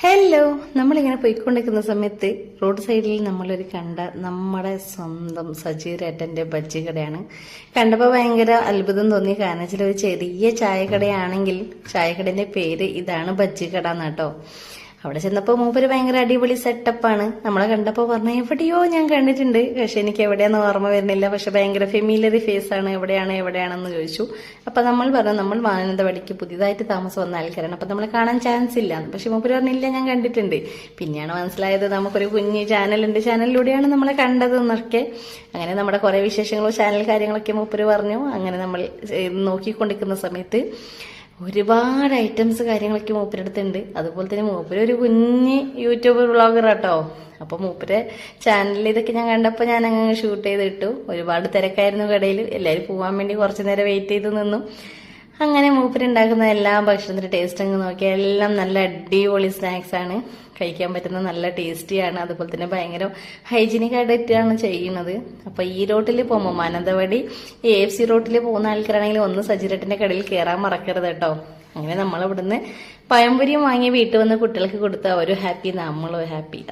Hello, നമ്മളിങ്ങനെ പോയിക്കൊണ്ടിരിക്കുന്ന സമയത്ത് റോഡ് സൈഡിൽ നമ്മളൊരു കണ്ട നമ്മുടെ സ്വന്തം സജീരേട്ടന്റെ ബജ്ജി കടയാണ്. കണ്ടപ്പോൾ ഭയങ്കര അത്ഭുതം തോന്നി. കാരണം വെച്ചാൽ ഒരു ചെറിയ ചായക്കടയാണെങ്കിൽ ചായക്കടന്റെ പേര് ഇതാണ്, ബജ്ജി കട എന്നാട്ടോ. അവിടെ ചെന്നപ്പോൾ മൂപ്പര് ഭയങ്കര അടിപൊളി സെറ്റപ്പാണ്. നമ്മളെ കണ്ടപ്പോൾ പറഞ്ഞ എവിടെയോ ഞാൻ കണ്ടിട്ടുണ്ട്, പക്ഷെ എനിക്ക് എവിടെയാന്ന് ഓർമ്മ വരുന്നില്ല. പക്ഷെ ഭയങ്കര ഫെമിലിയറി ഫേസ് ആണ്. എവിടെയാണെന്ന് ചോദിച്ചു. അപ്പൊ നമ്മൾ പറഞ്ഞു നമ്മൾ മാനന്തവാടിക്ക് പുതിയതായിട്ട് താമസം വന്ന ആൾക്കാരാണ്, അപ്പൊ നമ്മളെ കാണാൻ ചാൻസ് ഇല്ല. പക്ഷെ മൂപ്പര് പറഞ്ഞില്ല ഞാൻ കണ്ടിട്ടുണ്ട്. പിന്നെയാണ് മനസ്സിലായത് നമുക്കൊരു കുഞ്ഞ് ചാനലുണ്ട്, ചാനലിലൂടെയാണ് നമ്മളെ കണ്ടത് എന്നൊക്കെ. അങ്ങനെ നമ്മുടെ കുറെ വിശേഷങ്ങളും ചാനൽ കാര്യങ്ങളൊക്കെ മൂപ്പര് പറഞ്ഞു. അങ്ങനെ നമ്മൾ നോക്കിക്കൊണ്ടിരിക്കുന്ന സമയത്ത് ഒരുപാട് ഐറ്റംസ് കാര്യങ്ങളൊക്കെ മൂപ്പരടുത്തുണ്ട്. അതുപോലെ തന്നെ മൂപ്പര് ഒരു കുഞ്ഞ് യൂട്യൂബർ വ്ളോഗർ കേട്ടോ. അപ്പൊ മൂപ്പരെ ചാനലിൽ ഇതൊക്കെ ഞാൻ കണ്ടപ്പോൾ ഞാൻ അങ്ങനെ ഷൂട്ട് ചെയ്തിട്ടു. ഒരുപാട് തിരക്കായിരുന്നു കടയിൽ. എല്ലാവരും പോവാൻ വേണ്ടി കുറച്ചു നേരം വെയിറ്റ് ചെയ്ത് നിന്നു. അങ്ങനെ മൂപ്പരുണ്ടാക്കുന്ന എല്ലാ ഭക്ഷണത്തിന്റെ ടേസ്റ്റ് അങ്ങ് നോക്കി. എല്ലാം നല്ല അടിപൊളി സ്നാക്സ് ആണ്, കഴിക്കാൻ പറ്റുന്ന നല്ല ടേസ്റ്റിയാണ്. അതുപോലെ തന്നെ ഭയങ്കര ഹൈജീനിക് ആയിട്ടാണ് ചെയ്യുന്നത്. അപ്പൊ ഈ റോട്ടിൽ പോകുമ്പോൾ മാനന്തവാടി AFC റോട്ടിൽ പോകുന്ന ആൾക്കാരാണെങ്കിൽ ഒന്ന് സജിരേട്ടന്റെ കടയിൽ കയറാൻ മറക്കരുത് കേട്ടോ. അങ്ങനെ നമ്മൾ ഇവിടുന്ന് പഴംപൊരിയും വാങ്ങി വീട്ടിൽ വന്ന് കുട്ടികൾക്ക് കൊടുത്താൽ ഒരു ഹാപ്പി, നമ്മളും ഹാപ്പി.